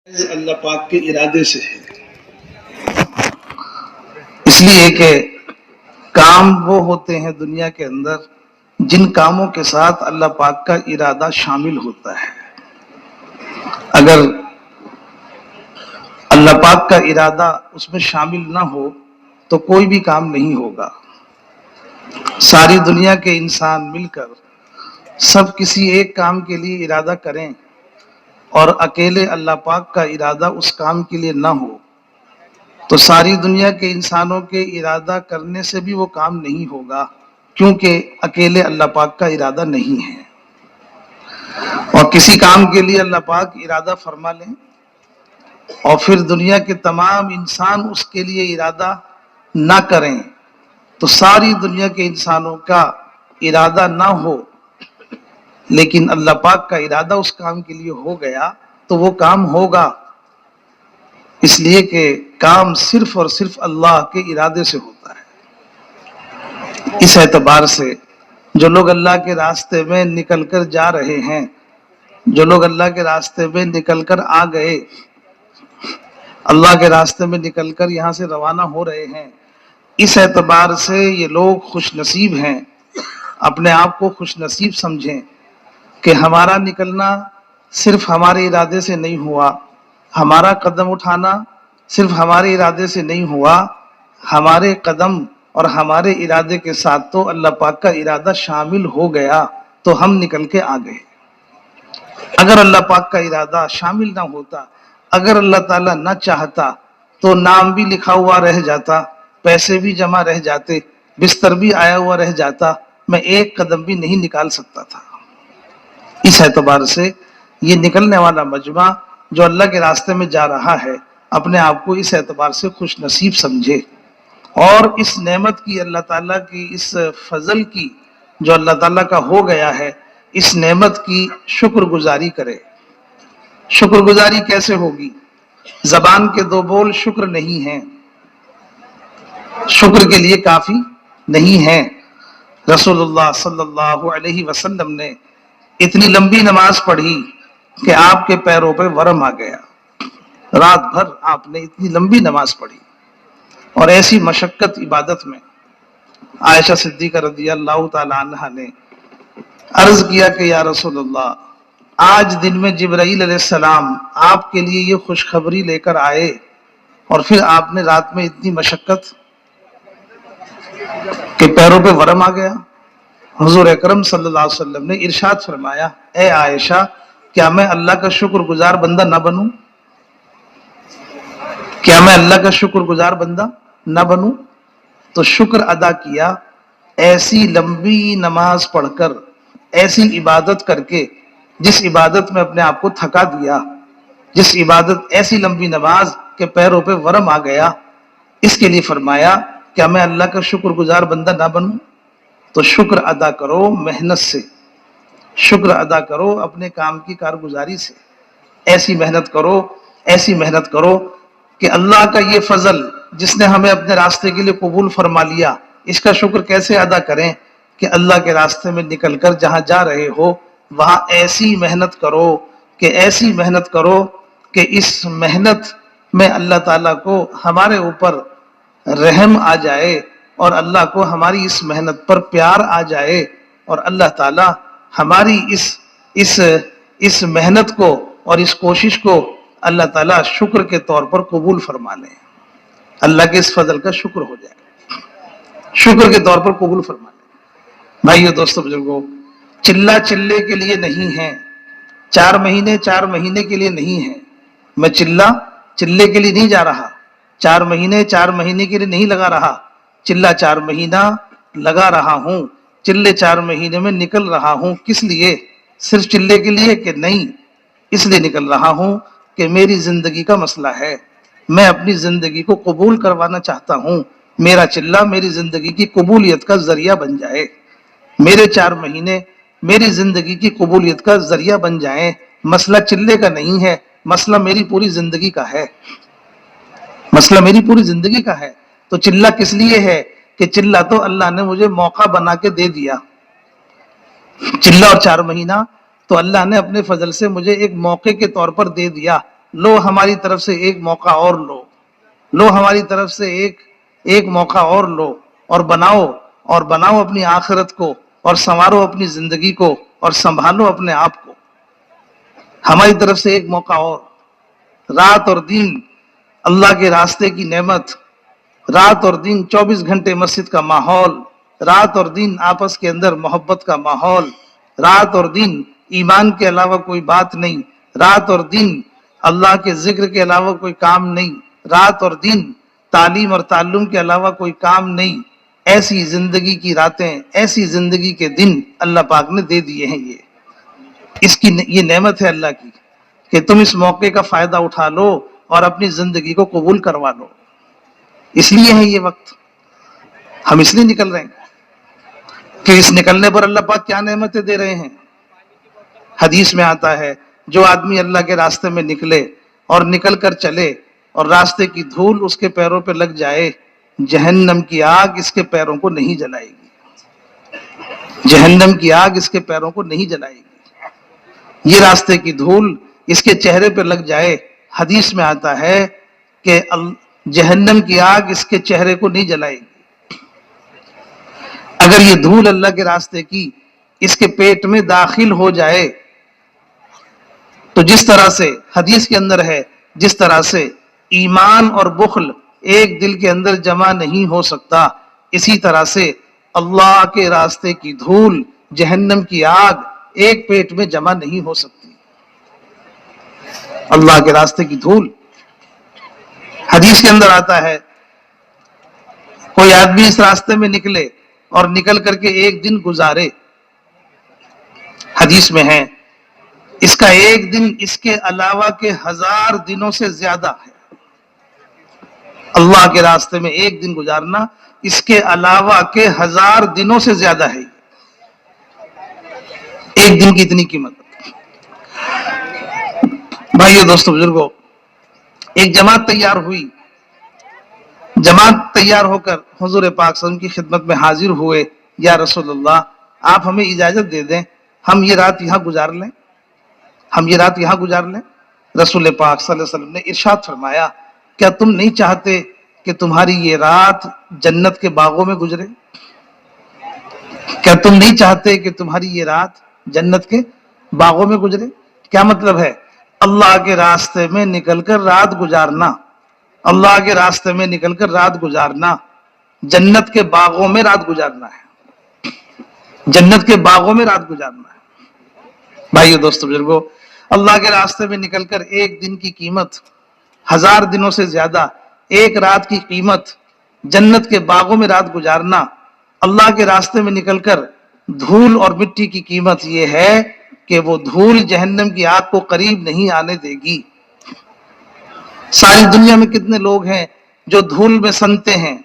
اللہ پاک کے ارادے سے ہے، اس لیے کہ کام وہ ہوتے ہیں دنیا کے اندر جن کاموں کے ساتھ اللہ پاک کا ارادہ شامل ہوتا ہے۔ اگر اللہ پاک کا ارادہ اس میں شامل نہ ہو تو کوئی بھی کام نہیں ہوگا۔ ساری دنیا کے انسان مل کر سب کسی ایک کام کے لیے ارادہ کریں اور اکیلے اللہ پاک کا ارادہ اس کام کے لیے نہ ہو تو ساری دنیا کے انسانوں کے ارادہ کرنے سے بھی وہ کام نہیں ہوگا، کیونکہ اکیلے اللہ پاک کا ارادہ نہیں ہے۔ اور کسی کام کے لیے اللہ پاک ارادہ فرما لیں اور پھر دنیا کے تمام انسان اس کے لیے ارادہ نہ کریں تو ساری دنیا کے انسانوں کا ارادہ نہ ہو لیکن اللہ پاک کا ارادہ اس کام کے لیے ہو گیا تو وہ کام ہوگا، اس لیے کہ کام صرف اور صرف اللہ کے ارادے سے ہوتا ہے۔ اس اعتبار سے جو لوگ اللہ کے راستے میں نکل کر جا رہے ہیں، جو لوگ اللہ کے راستے میں نکل کر آ گئے، اللہ کے راستے میں نکل کر یہاں سے روانہ ہو رہے ہیں، اس اعتبار سے یہ لوگ خوش نصیب ہیں۔ اپنے آپ کو خوش نصیب سمجھیں کہ ہمارا نکلنا صرف ہمارے ارادے سے نہیں ہوا، ہمارا قدم اٹھانا صرف ہمارے ارادے سے نہیں ہوا، ہمارے قدم اور ہمارے ارادے کے ساتھ تو اللہ پاک کا ارادہ شامل ہو گیا تو ہم نکل کے آ گئے۔ اگر اللہ پاک کا ارادہ شامل نہ ہوتا، اگر اللہ تعالیٰ نہ چاہتا تو نام بھی لکھا ہوا رہ جاتا، پیسے بھی جمع رہ جاتے، بستر بھی آیا ہوا رہ جاتا، میں ایک قدم بھی نہیں نکال سکتا تھا۔ اس اعتبار سے یہ نکلنے والا مجمع جو اللہ کے راستے میں جا رہا ہے اپنے آپ کو اس اعتبار سے خوش نصیب سمجھے اور اس نعمت کی، اللہ تعالیٰ کی اس فضل کی جو اللہ تعالیٰ کا ہو گیا ہے، اس نعمت کی شکر گزاری کرے۔ شکر گزاری کیسے ہوگی؟ زبان کے دو بول شکر نہیں ہیں، شکر کے لیے کافی نہیں ہیں۔ رسول اللہ صلی اللہ علیہ وسلم نے اتنی لمبی نماز پڑھی کہ آپ کے پیروں پہ ورم آ گیا۔ رات بھر آپ نے اتنی لمبی نماز پڑھی اور ایسی مشقت عبادت میں عائشہ صدیقہ رضی اللہ تعالی عنہا نے عرض کیا کہ یا رسول اللہ، آج دن میں جبرائیل علیہ السلام آپ کے لیے یہ خوشخبری لے کر آئے اور پھر آپ نے رات میں اتنی مشقت کہ پیروں پہ ورم آ گیا۔ حضور اکرم صلی اللہ علیہ وسلم نے ارشاد فرمایا، اے عائشہ، کیا میں اللہ کا شکر گزار بندہ نہ بنوں؟ کیا میں اللہ کا شکر گزار بندہ نہ بنوں؟ تو شکر ادا کیا، ایسی لمبی نماز پڑھ کر، ایسی عبادت کر کے، جس عبادت میں اپنے آپ کو تھکا دیا، جس عبادت ایسی لمبی نماز کہ پیروں پہ ورم آ گیا، اس کے لیے فرمایا کیا میں اللہ کا شکر گزار بندہ نہ بنوں؟ تو شکر ادا کرو محنت سے، شکر ادا کرو اپنے کام کی کارگزاری سے، ایسی محنت کرو، ایسی محنت کرو کہ اللہ کا یہ فضل جس نے ہمیں اپنے راستے کے لیے قبول فرما لیا، اس کا شکر کیسے ادا کریں کہ اللہ کے راستے میں نکل کر جہاں جا رہے ہو وہاں ایسی محنت کرو کہ ایسی محنت کرو کہ اس محنت میں اللہ تعالیٰ کو ہمارے اوپر رحم آ جائے اور اللہ کو ہماری اس محنت پر پیار آ جائے اور اللہ تعالیٰ ہماری اس محنت کو اور اس کوشش کو اللہ تعالیٰ شکر کے طور پر قبول فرما لیں، اللہ کے اس فضل کا شکر ہو جائے، شکر کے طور پر قبول فرما لیں۔ بھائیو، دوستو، بزرگوں، چلہ چلے کے لیے نہیں ہے، 4 مہینے کے لیے نہیں ہے۔ میں چلے کے لیے نہیں جا رہا، 4 مہینے کے لیے نہیں لگا رہا، چلہ 4 مہینہ لگا رہا ہوں، چلے 4 مہینے میں نکل رہا ہوں۔ کس لیے؟ صرف چلے کے لیے کہ نہیں، اس لیے نکل رہا ہوں کہ میری زندگی کا مسئلہ ہے، میں اپنی زندگی کو قبول کروانا چاہتا ہوں، میرا چلہ میری زندگی کی قبولیت کا ذریعہ بن جائے، میرے 4 مہینے میری زندگی کی قبولیت کا ذریعہ بن جائیں۔ مسئلہ چلے کا نہیں ہے، مسئلہ میری پوری زندگی کا ہے، مسئلہ میری پوری زندگی کا ہے۔ تو چلہ کس لیے ہے کہ چلہ تو اللہ نے مجھے موقع بنا کے دے دیا، چلہ اور 4 مہینہ تو اللہ نے اپنے فضل سے مجھے ایک موقع کے طور پر دے دیا لو ہماری طرف سے ایک موقع اور لو ہماری طرف سے ایک موقع اور لو، اور بناؤ اپنی آخرت کو، اور سنوارو اپنی زندگی کو، اور سنبھالو اپنے آپ کو۔ ہماری طرف سے ایک موقع اور، رات اور دن اللہ کے راستے کی نعمت، رات اور دن 24 گھنٹے مسجد کا ماحول، رات اور دن آپس کے اندر محبت کا ماحول، رات اور دن ایمان کے علاوہ کوئی بات نہیں، رات اور دن اللہ کے ذکر کے علاوہ کوئی کام نہیں، رات اور دن تعلیم اور تعلم کے علاوہ کوئی کام نہیں۔ ایسی زندگی کی راتیں، ایسی زندگی کے دن اللہ پاک نے دے دیے ہیں۔ یہ نعمت ہے اللہ کی کہ تم اس موقع کا فائدہ اٹھا لو اور اپنی زندگی کو قبول کروا لو۔ اس لیے ہے یہ وقت، ہم اس لیے نکل رہے ہیں کہ اس نکلنے پر اللہ پاک کیا نعمتیں دے رہے ہیں۔ حدیث میں آتا ہے جو آدمی اللہ کے راستے میں نکلے اور نکل کر چلے اور راستے کی دھول اس کے پیروں پہ لگ جائے، جہنم کی آگ اس کے پیروں کو نہیں جلائے گی، جہنم کی آگ اس کے پیروں کو نہیں جلائے گی۔ یہ راستے کی دھول اس کے چہرے پہ لگ جائے، حدیث میں آتا ہے کہ جہنم کی آگ اس کے چہرے کو نہیں جلائے گی۔ اگر یہ دھول اللہ کے راستے کی اس کے پیٹ میں داخل ہو جائے تو جس طرح سے حدیث کے اندر ہے، جس طرح سے ایمان اور بخل ایک دل کے اندر جمع نہیں ہو سکتا، اسی طرح سے اللہ کے راستے کی دھول، جہنم کی آگ ایک پیٹ میں جمع نہیں ہو سکتی۔ اللہ کے راستے کی دھول، حدیث کے اندر آتا ہے کوئی آدمی اس راستے میں نکلے اور نکل کر کے ایک دن گزارے، حدیث میں ہے اس کا ایک دن اس کے علاوہ کے 1000 دنوں سے زیادہ ہے۔ اللہ کے راستے میں ایک دن گزارنا اس کے علاوہ کے 1000 دنوں سے زیادہ ہے۔ ایک دن کی اتنی قیمت۔ بھائیو دوستو بزرگو، ایک جماعت تیار ہوئی، جماعت تیار ہو کر حضور پاک صلی اللہ علیہ وسلم کی خدمت میں حاضر ہوئے، یا رسول اللہ آپ ہمیں اجازت دے دیں، ہم یہ رات یہاں گزار لیں، ہم یہ رات یہاں گزار لیں۔ رسول پاک صلی اللہ علیہ وسلم نے ارشاد فرمایا، کیا تم نہیں چاہتے کہ تمہاری یہ رات جنت کے باغوں میں گزرے؟ کیا تم نہیں چاہتے کہ تمہاری یہ رات جنت کے باغوں میں گزرے؟ کیا مطلب ہے؟ اللہ کے راستے میں نکل کر رات گزارنا، اللہ کے راستے میں نکل کر رات گزارنا، جنت کے باغوں میں رات گزارنا ہے، جنت کے باغوں میں رات گزارنا ہے۔ بھائیو دوستو بزرگو، اللہ کے راستے میں نکل کر ایک دن کی قیمت 1000 دنوں سے زیادہ، ایک رات کی قیمت، جنت کے باغوں میں رات گزارنا، اللہ کے راستے میں نکل کر دھول اور مٹی کی قیمت یہ ہے کہ وہ دھول جہنم کی آگ کو قریب نہیں آنے دے گی۔ ساری دنیا میں کتنے لوگ ہیں جو دھول میں سنتے ہیں،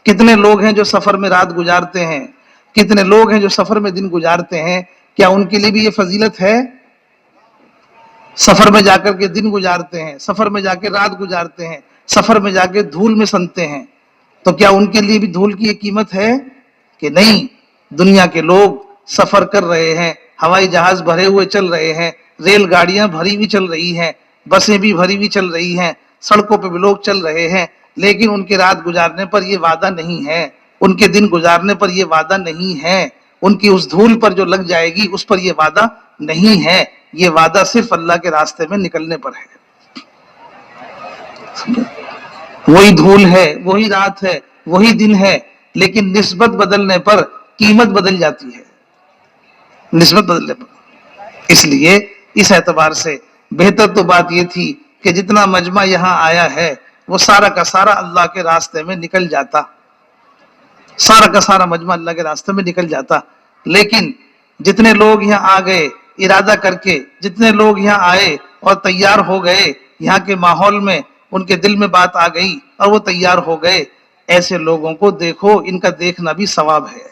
کتنے لوگ ہیں جو سفر میں رات گزارتے ہیں، کتنے لوگ ہیں جو سفر میں دن گزارتے ہیں، کیا ان کے لیے بھی یہ فضیلت ہے؟ سفر میں جا کر کے دن گزارتے ہیں، سفر میں جا کے رات گزارتے ہیں، سفر میں جا کے دھول میں سنتے ہیں، تو کیا ان کے لیے بھی دھول کی یہ قیمت ہے کہ نہیں؟ دنیا کے لوگ سفر کر رہے ہیں، ہوائی جہاز بھرے ہوئے چل رہے ہیں، ریل گاڑیاں بھری ہوئی چل رہی ہیں، بسیں بھی بھری ہوئی چل رہی ہیں، سڑکوں پہ بھی لوگ چل رہے ہیں، لیکن ان کے رات گزارنے پر یہ وعدہ نہیں ہے، ان کے دن گزارنے پر یہ وعدہ نہیں ہے، ان کی اس دھول پر جو لگ جائے گی اس پر یہ وعدہ نہیں ہے، یہ وعدہ صرف اللہ کے راستے میں نکلنے پر ہے۔ وہی دھول ہے، وہی رات ہے، وہی دن ہے، لیکن نسبت بدلنے پر قیمت بدل جاتی ہے، نسبت بدلنے پر۔ اس لیے اس اعتبار سے بہتر تو بات یہ تھی کہ جتنا مجمع یہاں آیا ہے وہ سارا کا سارا اللہ کے راستے میں نکل جاتا، سارا کا سارا مجمع اللہ کے راستے میں نکل جاتا، لیکن جتنے لوگ یہاں آ گئے ارادہ کر کے، جتنے لوگ یہاں آئے اور تیار ہو گئے، یہاں کے ماحول میں ان کے دل میں بات آ گئی اور وہ تیار ہو گئے، ایسے لوگوں کو دیکھو، ان کا دیکھنا بھی ثواب ہے۔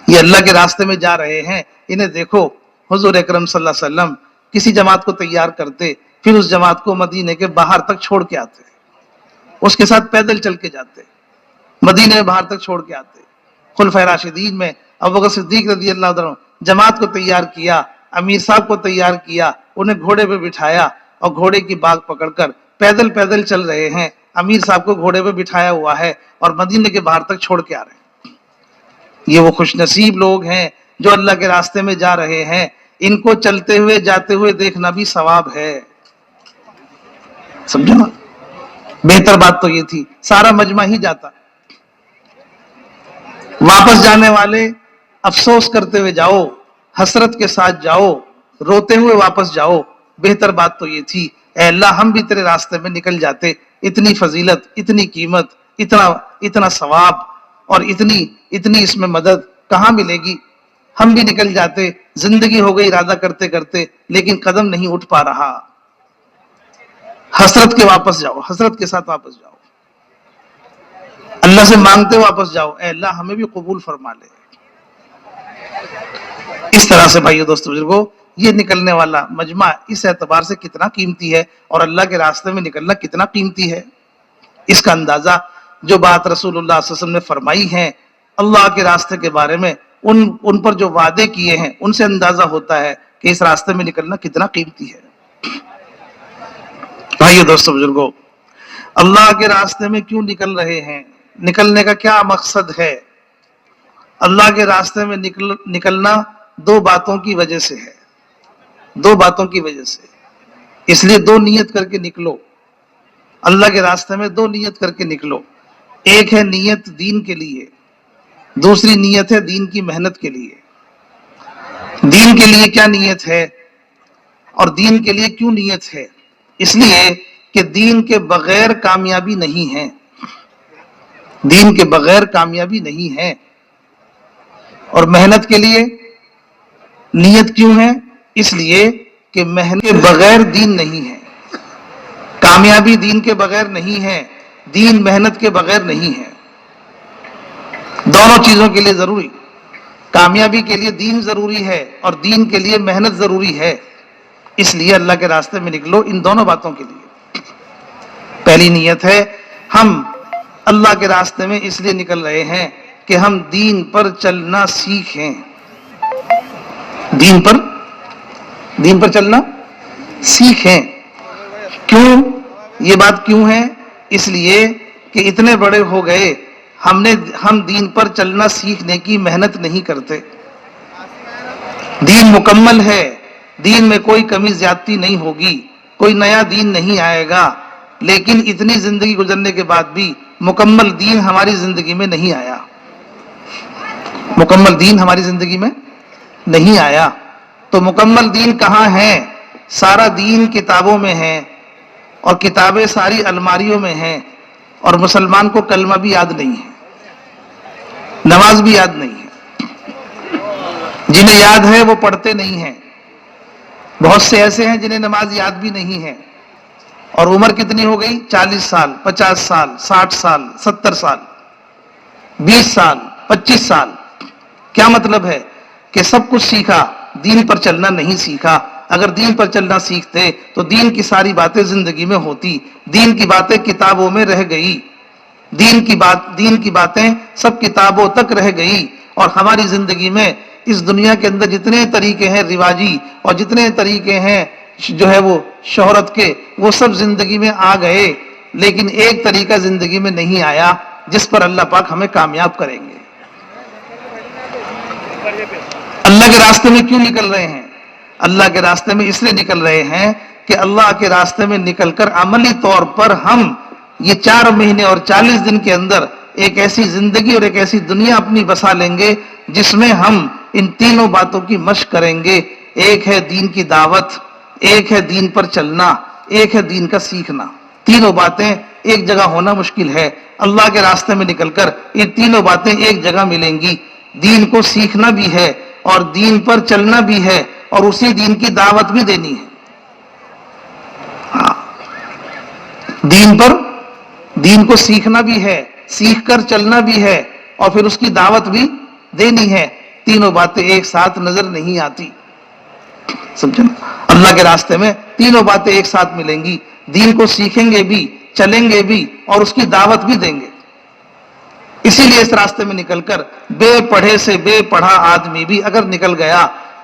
یہ اللہ کے راستے میں جا رہے ہیں، انہیں دیکھو۔ حضور اکرم صلی اللہ علیہ وسلم کسی جماعت کو تیار کرتے، پھر اس جماعت کو مدینے کے باہر تک چھوڑ کے آتے، اس کے ساتھ پیدل چل کے جاتے، مدینے میں باہر تک چھوڑ کے آتے۔ خلفائے راشدین میں ابوبکر صدیق رضی اللہ عنہ جماعت کو تیار کیا، امیر صاحب کو تیار کیا، انہیں گھوڑے پہ بٹھایا اور گھوڑے کی باگ پکڑ کر پیدل پیدل چل رہے ہیں، امیر صاحب کو گھوڑے پہ بٹھایا ہوا ہے اور مدینے کے باہر تک چھوڑ کے آ رہے ہیں۔ یہ وہ خوش نصیب لوگ ہیں جو اللہ کے راستے میں جا رہے ہیں، ان کو چلتے ہوئے جاتے ہوئے دیکھنا بھی ثواب ہے۔ سمجھو نا، بہتر بات تو یہ تھی سارا مجمع ہی جاتا۔ واپس جانے والے افسوس کرتے ہوئے جاؤ، حسرت کے ساتھ جاؤ، روتے ہوئے واپس جاؤ۔ بہتر بات تو یہ تھی اے اللہ ہم بھی تیرے راستے میں نکل جاتے، اتنی فضیلت، اتنی قیمت، اتنا ثواب اور اتنی اس میں مدد کہاں ملے گی؟ ہم بھی نکل جاتے، زندگی ہو گئی ارادہ کرتے کرتے لیکن قدم نہیں اٹھ پا رہا۔ حسرت کے واپس جاؤ، حسرت کے ساتھ واپس جاؤ، اللہ سے مانگتے واپس جاؤ اے اللہ ہمیں بھی قبول فرما لے۔ اس طرح سے بھائیو دوستو بزرگو، یہ نکلنے والا مجمع اس اعتبار سے کتنا قیمتی ہے اور اللہ کے راستے میں نکلنا کتنا قیمتی ہے، اس کا اندازہ جو بات رسول اللہ صلی اللہ علیہ وسلم نے فرمائی ہے اللہ کے راستے کے بارے میں، ان پر جو وعدے کیے ہیں ان سے اندازہ ہوتا ہے کہ اس راستے میں نکلنا کتنا قیمتی ہے۔ بھائیو دوستو بزرگو، اللہ کے راستے میں کیوں نکل رہے ہیں؟ نکلنے کا کیا مقصد ہے؟ اللہ کے راستے میں نکلنا دو باتوں کی وجہ سے ہے، دو باتوں کی وجہ سے، اس لیے دو نیت کر کے نکلو۔ اللہ کے راستے میں دو نیت کر کے نکلو، ایک ہے نیت دین کے لیے، دوسری نیت ہے دین کی محنت کے لیے۔ دین کے لیے کیا نیت ہے اور دین کے لیے کیوں نیت ہے؟ اس لیے کہ دین کے بغیر کامیابی نہیں ہے، دین کے بغیر کامیابی نہیں ہے۔ اور محنت کے لیے نیت کیوں ہے؟ اس لیے کہ محنت کے بغیر دین نہیں ہے، کامیابی دین کے بغیر نہیں ہے، دین محنت کے بغیر نہیں ہے۔ دونوں چیزوں کے لیے ضروری، کامیابی کے لیے دین ضروری ہے اور دین کے لیے محنت ضروری ہے، اس لیے اللہ کے راستے میں نکلو ان دونوں باتوں کے لیے۔ پہلی نیت ہے ہم اللہ کے راستے میں اس لیے نکل رہے ہیں کہ ہم دین پر چلنا سیکھیں، دین پر چلنا سیکھیں۔ کیوں یہ بات کیوں ہے؟ اس لیے کہ اتنے بڑے ہو گئے ہم دین پر چلنا سیکھنے کی محنت نہیں کرتے۔ دین مکمل ہے، دین میں کوئی کمی زیادتی نہیں ہوگی، کوئی نیا دین نہیں آئے گا، لیکن اتنی زندگی گزرنے کے بعد بھی مکمل دین ہماری زندگی میں نہیں آیا، مکمل دین ہماری زندگی میں نہیں آیا۔ تو مکمل دین کہاں ہے؟ سارا دین کتابوں میں ہے اور کتابیں ساری الماریوں میں ہیں، اور مسلمان کو کلمہ بھی یاد نہیں ہے، نماز بھی یاد نہیں ہے۔ جنہیں یاد ہے وہ پڑھتے نہیں ہیں، بہت سے ایسے ہیں جنہیں نماز یاد بھی نہیں ہے، اور عمر کتنی ہو گئی؟ 40 سال، 50 سال، 60 سال، 70 سال، 20 سال، 25 سال۔ کیا مطلب ہے؟ کہ سب کچھ سیکھا، دین پر چلنا نہیں سیکھا۔ اگر دین پر چلنا سیکھتے تو دین کی ساری باتیں زندگی میں ہوتی، دین کی باتیں کتابوں میں رہ گئی، دین کی باتیں سب کتابوں تک رہ گئی، اور ہماری زندگی میں اس دنیا کے اندر جتنے طریقے ہیں رواجی اور جتنے طریقے ہیں جو ہے وہ شہرت کے، وہ سب زندگی میں آ گئے، لیکن ایک طریقہ زندگی میں نہیں آیا جس پر اللہ پاک ہمیں کامیاب کریں گے۔ اللہ کے راستے میں کیوں نکل رہے ہیں؟ اللہ کے راستے میں اس لیے نکل رہے ہیں کہ اللہ کے راستے میں نکل کر عملی طور پر ہم یہ 4 مہینے اور 40 دن کے اندر ایک ایسی زندگی اور ایک ایسی دنیا اپنی بسا لیں گے جس میں ہم ان تینوں باتوں کی مشق کریں گے۔ ایک ہے دین کی دعوت، ایک ہے دین پر چلنا، ایک ہے دین کا سیکھنا۔ تینوں باتیں ایک جگہ ہونا مشکل ہے، اللہ کے راستے میں نکل کر یہ تینوں باتیں ایک جگہ ملیں گی۔ دین کو سیکھنا بھی ہے اور دین پر چلنا بھی ہے اور اسی دین کی دعوت بھی دینی ہے۔ دین کو سیکھنا بھی ہے، سیکھ کر چلنا بھی ہے اور پھر اس کی دعوت بھی دینی ہے۔ تینوں باتیں ایک ساتھ نظر نہیں آتی، سمجھے نا؟ اللہ کے راستے میں تینوں باتیں ایک ساتھ ملیں گی، دین کو سیکھیں گے بھی، چلیں گے بھی اور اس کی دعوت بھی دیں گے۔ اسی لیے اس راستے میں نکل کر بے پڑھے سے بے پڑھا آدمی بھی اگر نکل گیا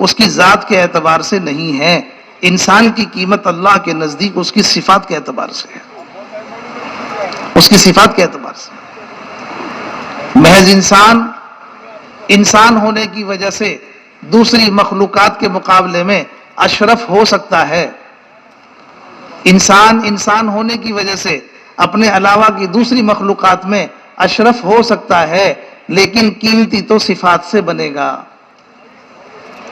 اس کی ذات کے اعتبار سے نہیں ہے، انسان کی قیمت اللہ کے نزدیک اس کی صفات کے اعتبار سے ہے، اس کی صفات کے اعتبار سے۔ محض انسان ہونے کی وجہ سے دوسری مخلوقات کے مقابلے میں اشرف ہو سکتا ہے، انسان ہونے کی وجہ سے اپنے علاوہ کی دوسری مخلوقات میں اشرف ہو سکتا ہے، لیکن قیمتی تو صفات سے بنے گا،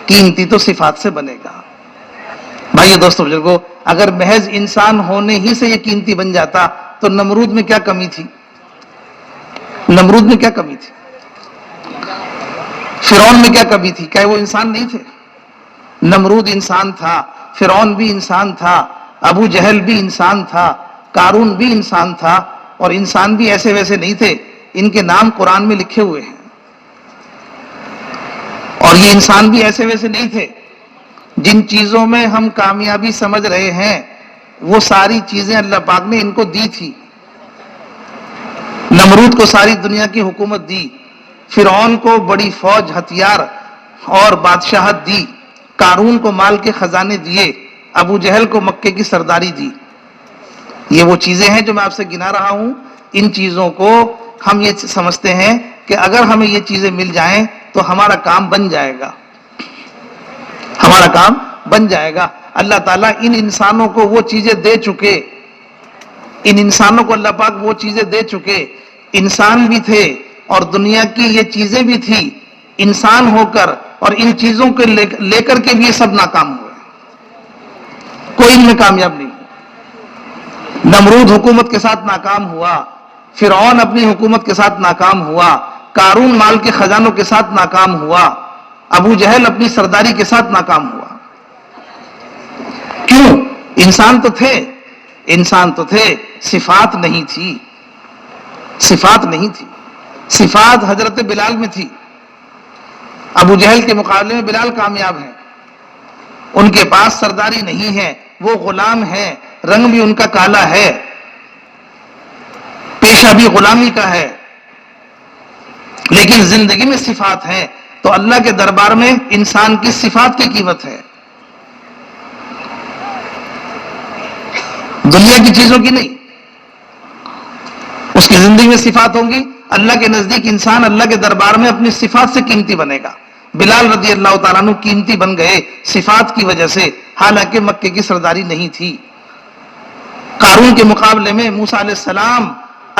قیمتی تو صفات سے بنے گا۔ بھائیو دوستو بزرگو، اگر محض انسان ہونے ہی سے یہ قیمتی بن جاتا تو نمرود میں کیا کمی تھی؟ نمرود میں کیا کمی تھی؟ فرعون میں کیا کمی تھی؟ کیا وہ انسان نہیں تھے؟ نمرود انسان تھا، فرعون بھی انسان تھا، ابو جہل بھی انسان تھا، قارون بھی انسان تھا، اور انسان بھی ایسے ویسے نہیں تھے، ان کے نام قرآن میں لکھے ہوئے ہیں۔ اور یہ انسان بھی ایسے ویسے نہیں تھے، جن چیزوں میں ہم کامیابی سمجھ رہے ہیں وہ ساری چیزیں اللہ پاک نے ان کو دی تھی۔ نمرود کو ساری دنیا کی حکومت دی، فرعون کو بڑی فوج، ہتھیار اور بادشاہت دی، قارون کو مال کے خزانے دیے، ابو جہل کو مکے کی سرداری دی۔ یہ وہ چیزیں ہیں جو میں آپ سے گنا رہا ہوں۔ ان چیزوں کو ہم یہ سمجھتے ہیں کہ اگر ہمیں یہ چیزیں مل جائیں تو ہمارا کام بن جائے گا، ہمارا کام بن جائے گا۔ اللہ تعالیٰ ان انسانوں کو وہ چیزیں دے چکے، ان انسانوں کو اللہ پاک وہ چیزیں دے چکے، انسان بھی تھے اور دنیا کی یہ چیزیں بھی تھی، انسان ہو کر اور ان چیزوں کو لے کر کے بھی یہ سب ناکام ہوئے، کوئی ان میں کامیاب نہیں۔ نمرود حکومت کے ساتھ ناکام ہوا، فرعون اپنی حکومت کے ساتھ ناکام ہوا، قارون مال کے خزانوں کے ساتھ ناکام ہوا، ابو جہل اپنی سرداری کے ساتھ ناکام ہوا۔ کیوں؟ انسان تو تھے، صفات نہیں تھی، صفات نہیں تھی۔ صفات حضرت بلال میں تھی، ابو جہل کے مقابلے میں بلال کامیاب ہیں، ان کے پاس سرداری نہیں ہے، وہ غلام ہے، رنگ بھی ان کا کالا ہے، پیشہ بھی غلامی کا ہے، لیکن زندگی میں صفات ہیں۔ تو اللہ کے دربار میں انسان کی صفات کی قیمت ہے، دنیا کی چیزوں کی نہیں۔ اس کی زندگی میں صفات ہوں گی، اللہ کے نزدیک انسان اللہ کے دربار میں اپنی صفات سے قیمتی بنے گا۔ بلال رضی اللہ تعالیٰ عنہ قیمتی بن گئے صفات کی وجہ سے، حالانکہ مکے کی سرداری نہیں تھی۔ قارون کے مقابلے میں موسیٰ علیہ السلام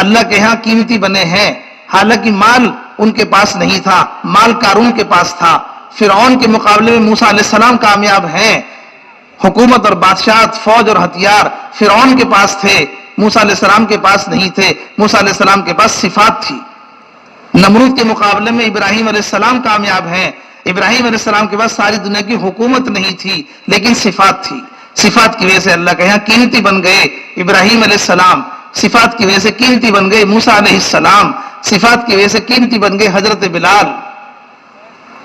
اللہ کے ہاں قیمتی بنے ہیں، حالانکہ مال ان کے پاس نہیں تھا، مال قارون کے پاس تھا۔ فرعون کے مقابلے میں موسیٰ علیہ السلام کامیاب ہیں، حکومت اور بادشاہت، فوج اور ہتھیار فرعون کے پاس تھے، موسیٰ علیہ السلام کے پاس نہیں تھے، موسیٰ علیہ السلام کے پاس صفات تھی۔ نمرود کے مقابلے میں ابراہیم علیہ السلام کامیاب ہیں، ابراہیم علیہ السلام کے پاس ساری دنیا کی حکومت نہیں تھی، لیکن صفات تھی، صفات کی وجہ سے اللہ کے یہاں قیمتی بن گئے ابراہیم علیہ السلام، صفات کی وجہ سے قیمتی بن گئے موسیٰ علیہ السلام، صفات کی وجہ سے قیمتی بن گئے حضرت بلال،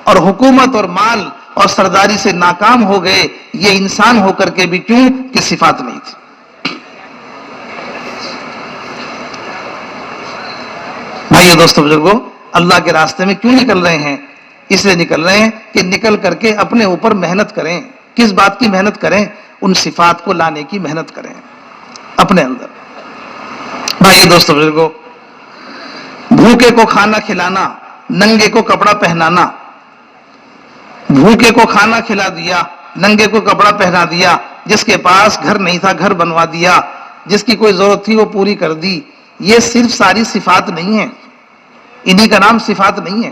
اور حکومت اور مال اور سرداری سے ناکام ہو گئے یہ انسان ہو کر کے بھی، کیوں کہ صفات نہیں تھی۔ بھائیو دوستو بزرگو، اللہ کے راستے میں کیوں نکل رہے ہیں؟ اس لیے نکل رہے ہیں کہ نکل کر کے اپنے اوپر محنت کریں۔ کس بات کی محنت کریں؟ ان صفات کو لانے کی محنت کریں اپنے اندر۔ بھائیو دوستو بزرگو، بھوکے کو کھانا کھلانا، ننگے کو کپڑا پہنانا، بھوکے کو کھانا کھلا دیا، ننگے کو کپڑا پہنا دیا، جس کے پاس گھر نہیں تھا گھر بنوا دیا، جس کی کوئی ضرورت تھی وہ پوری کر دی، یہ صرف ساری صفات نہیں ہیں، انہی کا نام صفات نہیں ہے۔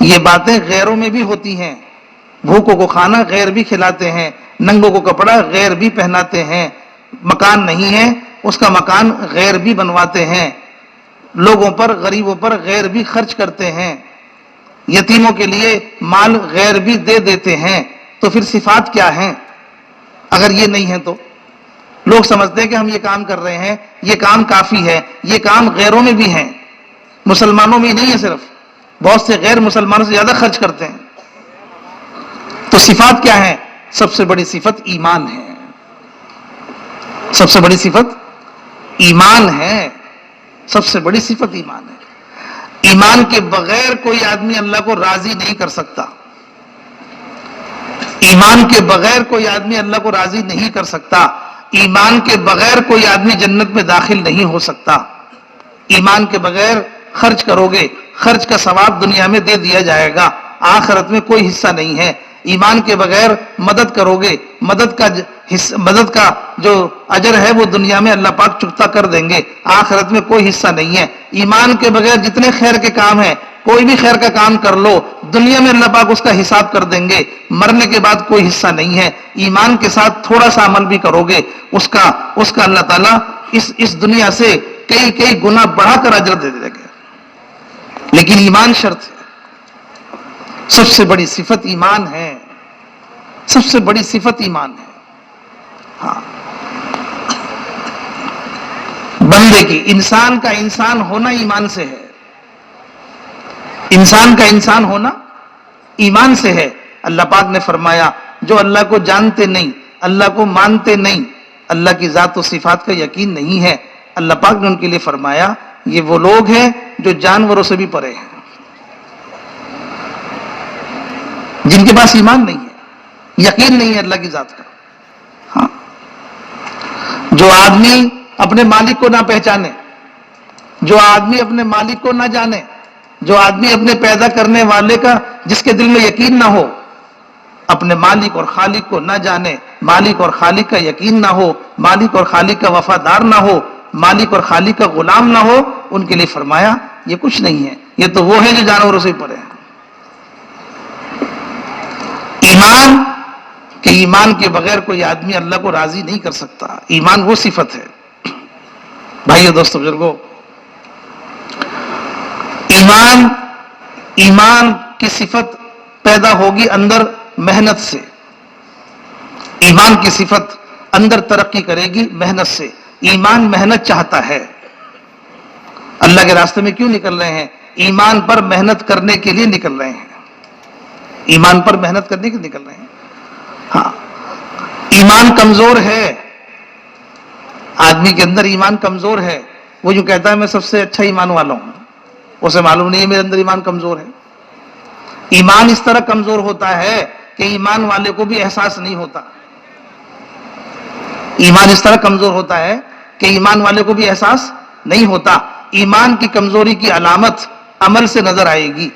یہ باتیں غیروں میں بھی ہوتی ہیں، بھوکوں کو کھانا غیر بھی کھلاتے ہیں، ننگوں کو کپڑا غیر بھی پہناتے ہیں، مکان نہیں ہے اس کا مکان غیر بھی بنواتے ہیں، لوگوں پر غریبوں پر غیر بھی خرچ کرتے ہیں، یتیموں کے لیے مال غیر بھی دے دیتے ہیں۔ تو پھر صفات کیا ہیں اگر یہ نہیں ہے؟ تو لوگ سمجھتے ہیں کہ ہم یہ کام کر رہے ہیں، یہ کام کافی ہے، یہ کام غیروں میں بھی ہیں، مسلمانوں میں نہیں ہے، صرف بہت سے غیر مسلمانوں سے زیادہ خرچ کرتے ہیں۔ تو صفات کیا ہیں؟ سب سے بڑی صفت ایمان ہے، سب سے بڑی صفت ایمان ہے، سب سے بڑی صفت ایمان ہے۔ ایمان کے بغیر کوئی آدمی اللہ کو راضی نہیں کر سکتا، ایمان کے بغیر کوئی آدمی اللہ کو راضی نہیں کر سکتا، ایمان کے بغیر کوئی آدمی جنت میں داخل نہیں ہو سکتا۔ ایمان کے بغیر خرچ کرو گے، خرچ کا ثواب دنیا میں دے دیا جائے گا، آخرت میں کوئی حصہ نہیں ہے۔ ایمان کے بغیر مدد کرو گے، مدد کا جو اجر ہے وہ دنیا میں اللہ پاک چکتا کر دیں گے، آخرت میں کوئی حصہ نہیں ہے۔ ایمان کے بغیر جتنے خیر کے کام ہیں، کوئی بھی خیر کا کام کر لو، دنیا میں اللہ پاک اس کا حساب کر دیں گے، مرنے کے بعد کوئی حصہ نہیں ہے۔ ایمان کے ساتھ تھوڑا سا عمل بھی کرو گے، اس کا اللہ تعالیٰ اس دنیا سے کئی گنا بڑھا کر اجر دے دے گا، لیکن ایمان شرط ہے۔ سب سے بڑی صفت ایمان ہے، سب سے بڑی صفت ایمان ہے۔ ہاں، بندے کی، انسان کا انسان ہونا ایمان سے ہے، انسان کا انسان ہونا ایمان سے ہے۔ اللہ پاک نے فرمایا جو اللہ کو جانتے نہیں، اللہ کو مانتے نہیں، اللہ کی ذات و صفات کا یقین نہیں ہے، اللہ پاک نے ان کے لیے فرمایا یہ وہ لوگ ہیں جو جانوروں سے بھی پرے ہیں، جن کے پاس ایمان نہیں ہے، یقین نہیں ہے اللہ کی ذات کا۔ ہاں، جو آدمی اپنے مالک کو نہ پہچانے، جو آدمی اپنے مالک کو نہ جانے، جو آدمی اپنے پیدا کرنے والے کا جس کے دل میں یقین نہ ہو، اپنے مالک اور خالق کو نہ جانے، مالک اور خالق کا یقین نہ ہو، مالک اور خالق کا وفادار نہ ہو، مالک اور خالق کا غلام نہ ہو، ان کے لیے فرمایا یہ کچھ نہیں ہے، یہ تو وہ ہے جو جانوروں سے پرے ہیں۔ ایمان کہ ایمان کے بغیر کوئی آدمی اللہ کو راضی نہیں کر سکتا، ایمان وہ صفت ہے۔ بھائیو، دوستو، بزرگو، ایمان کی صفت پیدا ہوگی اندر محنت سے، ایمان کی صفت اندر ترقی کرے گی محنت سے۔ ایمان محنت چاہتا ہے۔ اللہ کے راستے میں کیوں نکل رہے ہیں؟ ایمان پر محنت کرنے کے لیے نکل رہے ہیں، ایمان پر محنت کرنے کے لیے نکل رہے ہیں۔ ہاں، ایمان کمزور ہے، آدمی کے اندر ایمان کمزور ہے، وہ جو کہتا ہے میں سب سے اچھا ایمان والا ہوں، اسے معلوم نہیں ہے میرے اندر ایمان کمزور ہے۔ ایمان اس طرح کمزور ہوتا ہے کہ ایمان والے کو بھی احساس نہیں ہوتا، ایمان اس طرح کمزور ہوتا ہے کہ ایمان والے کو بھی احساس نہیں ہوتا۔ ایمان کی کمزوری کی علامت عمل سے نظر آئے گی،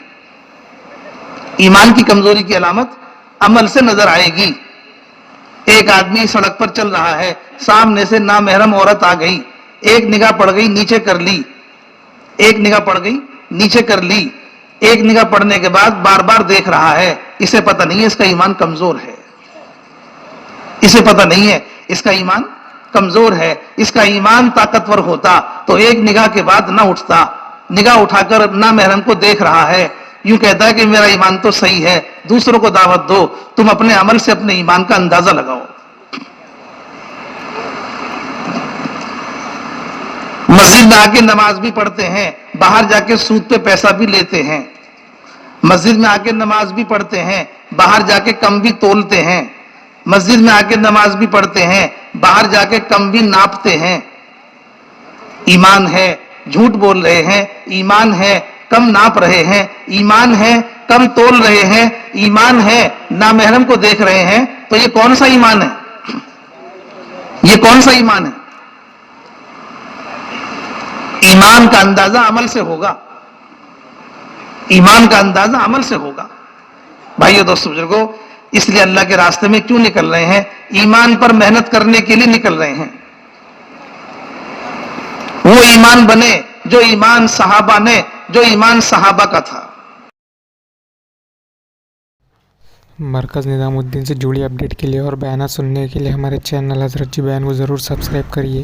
ایمان کی کمزوری کی علامت عمل سے نظر آئے گی۔ ایک آدمی سڑک پر چل رہا ہے، سامنے سے نامحرم عورت آ گئی، ایک نگاہ پڑ گئی نیچے کر لی، ایک نگاہ پڑ گئی نیچے کر لی، ایک نگاہ پڑنے کے بعد بار بار دیکھ رہا ہے، اسے پتہ نہیں ہے اس کا ایمان کمزور ہے، اسے پتہ نہیں ہے اس کا ایمان کمزور ہے۔ اس کا ایمان طاقتور ہوتا تو ایک نگاہ کے بعد نہ اٹھتا، نگاہ اٹھا کر نامحرم کو دیکھ رہا ہے، یوں کہتا ہے کہ میرا ایمان تو صحیح ہے، دوسروں کو دعوت دو، تم اپنے عمل سے اپنے ایمان کا اندازہ لگاؤ۔ مسجد میں آ کے نماز بھی پڑھتے ہیں، باہر جا کے سود پہ پیسہ بھی لیتے ہیں، مسجد میں آ کے نماز بھی پڑھتے ہیں، باہر جا کے کم بھی تولتے ہیں، مسجد میں آ کے نماز بھی پڑھتے ہیں، باہر جا کے کم بھی ناپتے ہیں۔ ایمان ہے، جھوٹ بول رہے ہیں، ایمان ہے، کم ناپ رہے ہیں، ایمان ہے، کم تول رہے ہیں، ایمان ہے، نامحرم کو دیکھ رہے ہیں، تو یہ کون سا ایمان ہے؟ یہ کون سا ایمان ہے؟ ایمان کا اندازہ عمل سے ہوگا، ایمان کا اندازہ عمل سے ہوگا۔ بھائیو، دوستو، بزرگو، اس لیے اللہ کے راستے میں کیوں نکل رہے ہیں؟ ایمان پر محنت کرنے کے لیے نکل رہے ہیں۔ وہ ایمان بنے جو ایمان صحابہ نے، جو ایمان صحابہ کا تھا۔ مرکز نظام الدین سے جڑی اپڈیٹ کے لیے اور بیانات سننے کے لیے ہمارے چینل حضرت جی بیان کو ضرور سبسکرائب کریے۔